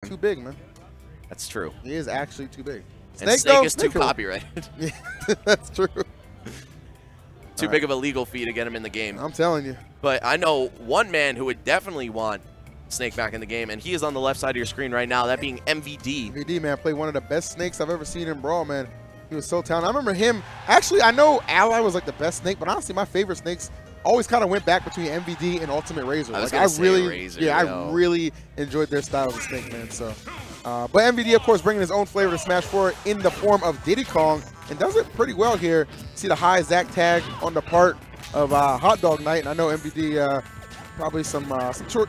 too big, man. That's true. He is actually too big. And Snake is too copyrighted. Yeah, that's true. Too big of a legal fee to get him in the game. I'm telling you. But I know one man who would definitely want Snake back in the game, and he is on the left side of your screen right now, that being MVD. MVD, man, played one of the best Snakes I've ever seen in Brawl, man. He was so talented. I remember him. Actually, I know Ally was like the best Snake, but honestly, my favorite Snakes always kind of went back between MVD and Ultimate Razor. I really enjoyed their style of the Snake, man. So, but MVD, of course, bringing his own flavor to Smash 4 in the form of Diddy Kong, and does it pretty well here. See the high Zac tag on the part of Hotdogknight, and I know MVD probably some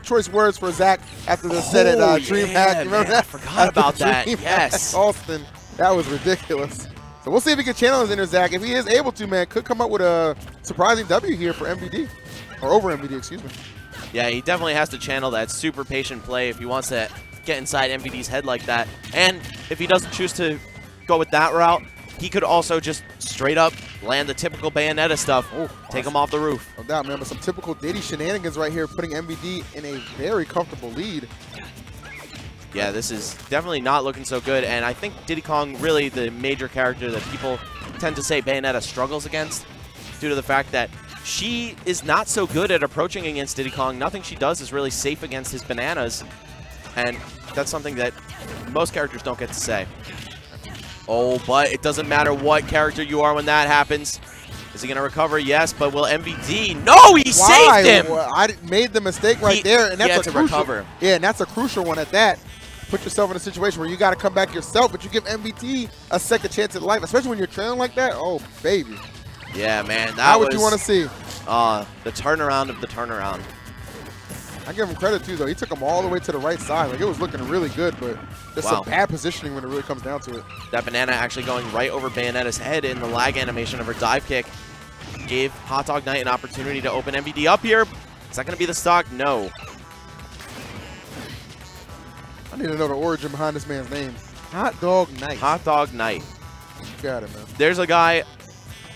choice words for Zac after the set at DreamHack. Remember that? I forgot about that. Yes, Austin, that was ridiculous. So we'll see if he can channel his inner Zac. If he is able to, man, could come up with a surprising W here for MVD, or over MVD, excuse me. Yeah, he definitely has to channel that super patient play if he wants to get inside MVD's head like that. And if he doesn't choose to go with that route, he could also just straight up land the typical Bayonetta stuff. Take him off the roof. No doubt, man, but some typical Diddy shenanigans right here, putting MVD in a very comfortable lead. Yeah, this is definitely not looking so good, and I think Diddy Kong, really the major character that people tend to say Bayonetta struggles against due to the fact that she is not so good at approaching against Diddy Kong. Nothing she does is really safe against his bananas, and that's something that most characters don't get to say. Oh, but it doesn't matter what character you are when that happens. Is he going to recover? Yes, but will MVD? No, he saved him! Well, I made the mistake right there, and that's a crucial recover. Yeah, and that's a crucial one at that. Put yourself in a situation where you got to come back yourself, but you give MVD a second chance at life, especially when you're trailing like that. Oh, baby. Yeah, man. How would you want to see? The turnaround of the turnaround. I give him credit, too, though. He took him all the way to the right side. Like, it was looking really good, but there's some bad positioning when it really comes down to it. That banana actually going right over Bayonetta's head in the lag animation of her dive kick gave Hotdogknight an opportunity to open MVD up here. Is that going to be the stock? No. I need to know the origin behind this man's name. Hotdogknight. Hotdogknight. Got it, man. There's a guy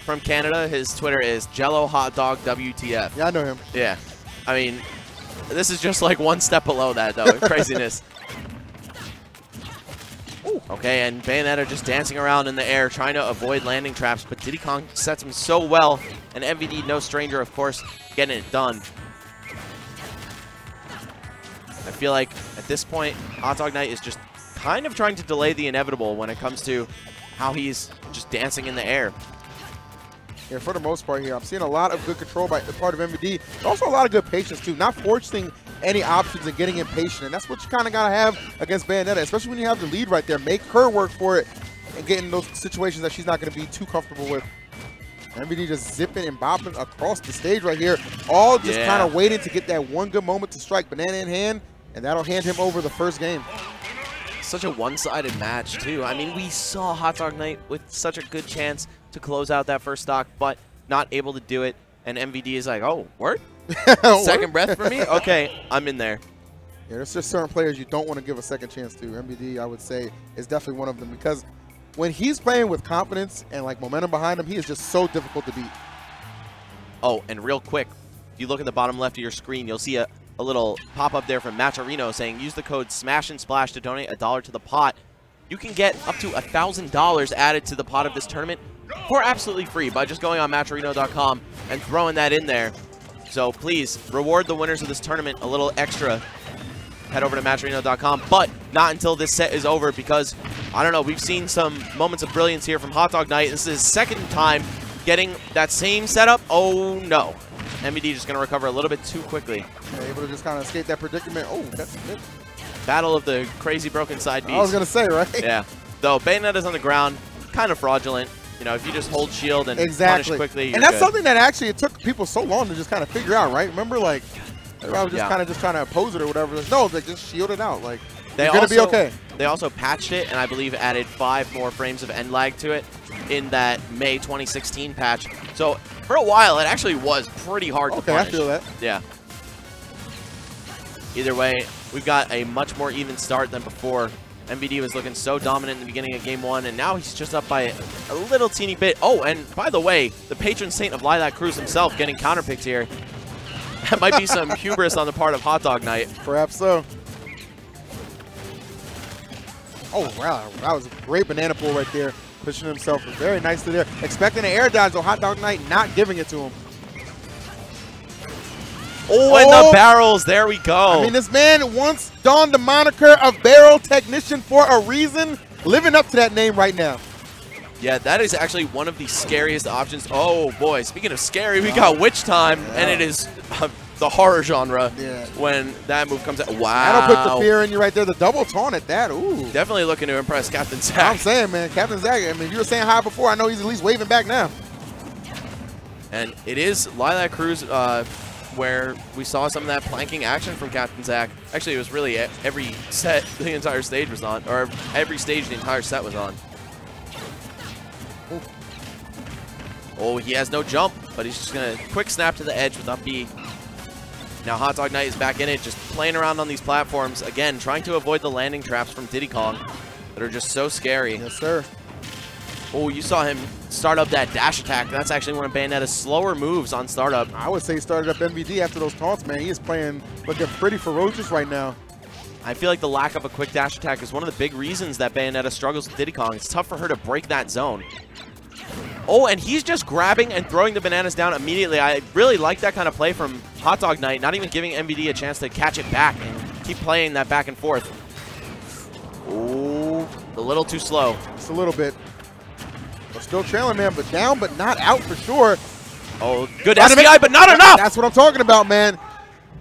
from Canada. His Twitter is Jello Hot Dog WTF. Yeah, I know him. Yeah. I mean, this is just like one step below that, though. Craziness. Okay, and Bayonetta just dancing around in the air, trying to avoid landing traps, but Diddy Kong sets him so well, and MVD, no stranger, of course, getting it done. I feel like at this point, Hotdogknight is just kind of trying to delay the inevitable when it comes to how he's just dancing in the air. Yeah, for the most part here, I'm seeing a lot of good control by the part of MVD. Also a lot of good patience, too. Not forcing any options and getting impatient. And that's what you kind of got to have against Bayonetta, especially when you have the lead right there. Make her work for it and get in those situations that she's not going to be too comfortable with. MVD just zipping and bopping across the stage right here. All just kind of waiting to get that one good moment to strike banana in hand, and that'll hand him over the first game. Such a one-sided match, too. I mean, we saw Hotdogknight with such a good chance to close out that first stock, but not able to do it. And MVD is like, oh, word? Second breath for me? Okay, I'm in there. Yeah, there's just certain players you don't want to give a second chance to. MVD, I would say, is definitely one of them, because when he's playing with confidence and like momentum behind him, he is just so difficult to beat. Oh, and real quick, if you look at the bottom left of your screen, you'll see a little pop-up there from Matcherino saying use the code SMASH and SPLASH to donate $1 to the pot. You can get up to $1,000 added to the pot of this tournament for absolutely free by just going on Matcherino.com and throwing that in there. So please reward the winners of this tournament a little extra. Head over to Matcherino.com, but not until this set is over, because I don't know, we've seen some moments of brilliance here from Hotdogknight. This is his second time getting that same setup. Oh no. MVD just going to recover a little bit too quickly. Yeah, able to just kind of escape that predicament. Oh, that's it. Battle of the crazy broken side beast. I was going to say, right? Yeah. Though Bayonetta's on the ground, kind of fraudulent. You know, if you just hold shield and punish quickly, you're And that's good. something that actually it took people so long to just kind of figure out, right? Remember, like, I was just kind of just trying to oppose it or whatever. Like, no, they just shield it out. Like, you're going to be okay. They also patched it, and I believe added 5 more frames of end lag to it in that May 2016 patch. So for a while, it actually was pretty hard to punish. I feel that. Yeah. Either way, we've got a much more even start than before. MVD was looking so dominant in the beginning of Game 1, and now he's just up by a little teeny bit. Oh, and by the way, the patron saint of Lilac Cruz himself getting counterpicked here. That might be some hubris on the part of Hotdogknight. Perhaps so. Oh, wow. That was a great banana pull right there. Pushing himself very nicely there. Expecting an air dodge, though. Hotdogknight not giving it to him. Oh, and the barrels. There we go. I mean, this man once donned the moniker of barrel technician for a reason. Living up to that name right now. Yeah, that is actually one of the scariest options. Oh, boy. Speaking of scary, we got Witch Time, and it is the horror genre when that move comes out. Wow. That'll put the fear in you right there. The double taunt at that. Ooh. Definitely looking to impress Captain Zach. I'm saying, man, Captain Zach, I mean, you were saying high before. I know he's at least waving back now. And it is Lilac Cruz where we saw some of that planking action from Captain Zach. Actually, it was really every set the entire stage was on, or every stage the entire set was on. Ooh. Oh, he has no jump, but he's just going to quick snap to the edge with up B. Now Hotdogknight is back in it, just playing around on these platforms. Again, trying to avoid the landing traps from Diddy Kong that are just so scary. Yes, sir. Oh, you saw him start up that dash attack. That's actually one of Bayonetta's slower moves on startup. I would say he started up MVD after those taunts, man. He is playing, looking pretty ferocious right now. I feel like the lack of a quick dash attack is one of the big reasons that Bayonetta struggles with Diddy Kong. It's tough for her to break that zone. Oh, and he's just grabbing and throwing the bananas down immediately. I really like that kind of play from Hotdogknight, not even giving MVD a chance to catch it back and keep playing that back and forth. Oh, a little too slow. Just a little bit. We're still trailing, man, but down, but not out for sure. Oh, good SDI, but not enough. That's what I'm talking about, man.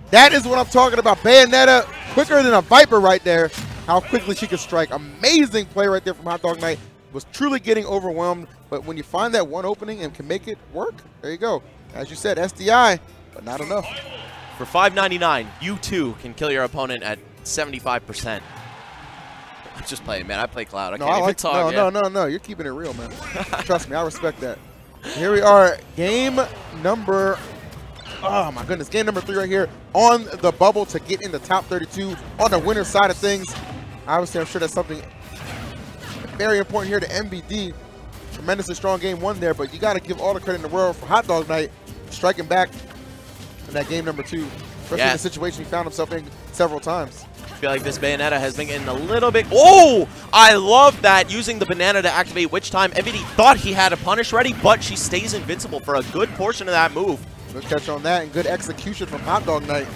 That is what I'm talking about. Bayonetta, quicker than a Viper right there. How quickly she can strike. Amazing play right there from Hotdogknight. Was truly getting overwhelmed, but when you find that one opening and can make it work, there you go. As you said, SDI, but not enough. For $5.99, you too can kill your opponent at 75%. I'm just playing, man. I play Cloud. I can't even talk. No. You're keeping it real, man. Trust me, I respect that. Here we are, game number, oh my goodness, game number 3 right here on the bubble to get in the top 32 on the winner's side of things. Obviously, I'm sure that's something very important here to MVD. Tremendously strong game 1 there, but you got to give all the credit in the world for Hotdogknight striking back in that game number 2, especially in the situation he found himself in several times. I feel like this Bayonetta has been getting a little bit. Oh, I love that, using the banana to activate Witch Time. MVD thought he had a punish ready, but she stays invincible for a good portion of that move. Good catch on that and good execution from Hotdogknight.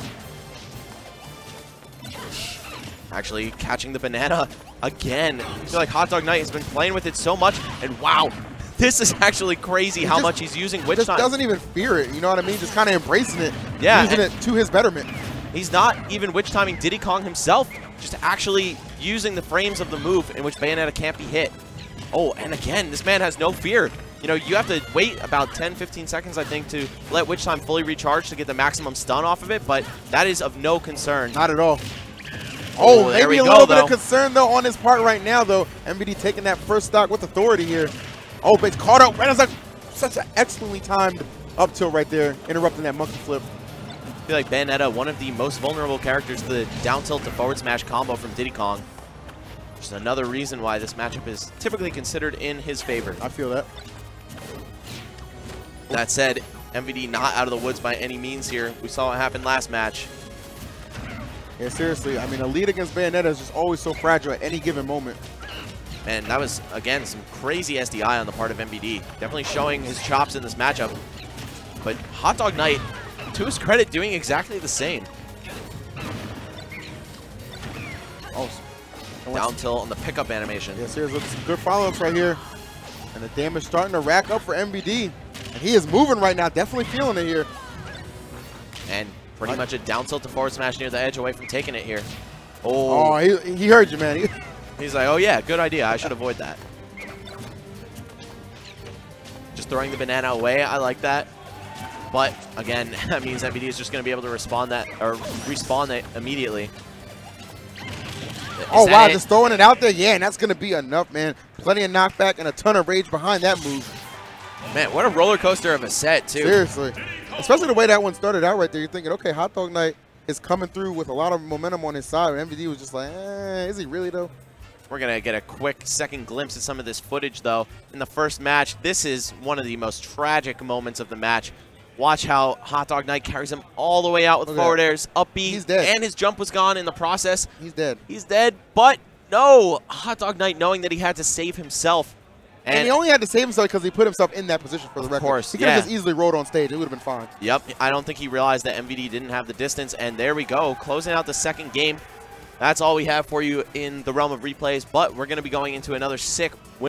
Actually catching the banana again. I feel like Hotdogknight has been playing with it so much, and wow, this is actually crazy how much he's using Witch Time. Doesn't even fear it, you know what I mean? Just kind of embracing it, using it to his betterment. He's not even Witch Timing Diddy Kong himself, just actually using the frames of the move in which Bayonetta can't be hit. Oh, and again, this man has no fear. You know, you have to wait about 10-15 seconds, I think, to let Witch Time fully recharge to get the maximum stun off of it, but that is of no concern. Not at all. Oh, maybe a little bit of concern, though, on his part right now, though. MVD taking that first stock with authority here. Oh, but it's caught up right as such an excellently timed up tilt right there, interrupting that monkey flip. I feel like Bayonetta, one of the most vulnerable characters to the down tilt to forward smash combo from Diddy Kong. Just another reason why this matchup is typically considered in his favor. I feel that. That said, MVD not out of the woods by any means here. We saw what happened last match. Yeah, seriously. I mean, a lead against Bayonetta is just always so fragile at any given moment. Man, that was, again, some crazy SDI on the part of MVD. Definitely showing his chops in this matchup. But Hotdogknight, to his credit, doing exactly the same. Oh, down tilt on the pickup animation. Yes, here's some good follow-ups right here. And the damage starting to rack up for MVD. And he is moving right now, definitely feeling it here. And pretty much a down tilt to forward smash near the edge away from taking it here. Oh, he heard you, man. He's like, oh yeah, good idea. I should avoid that. Just throwing the banana away. I like that. But again, that means MVD is just going to be able to respawn that immediately. Oh wow, just throwing it out there. Yeah, and that's going to be enough, man. Plenty of knockback and a ton of rage behind that move. Man, what a roller coaster of a set, too. Seriously. Especially the way that one started out right there. You're thinking, okay, Hotdogknight is coming through with a lot of momentum on his side. And MVD was just like, is he really, though? We're going to get a quick second glimpse at some of this footage, though. In the first match, this is one of the most tragic moments of the match. Watch how Hotdogknight carries him all the way out with forward airs, up B, he's dead. And his jump was gone in the process. He's dead. He's dead, but No! Hotdogknight knowing that he had to save himself. And he only had to save himself because he put himself in that position for the record. Of course, he could have just easily rolled on stage. It would have been fine. Yep. I don't think he realized that MVD didn't have the distance. And there we go. Closing out the second game. That's all we have for you in the realm of replays. But we're going to be going into another sick win.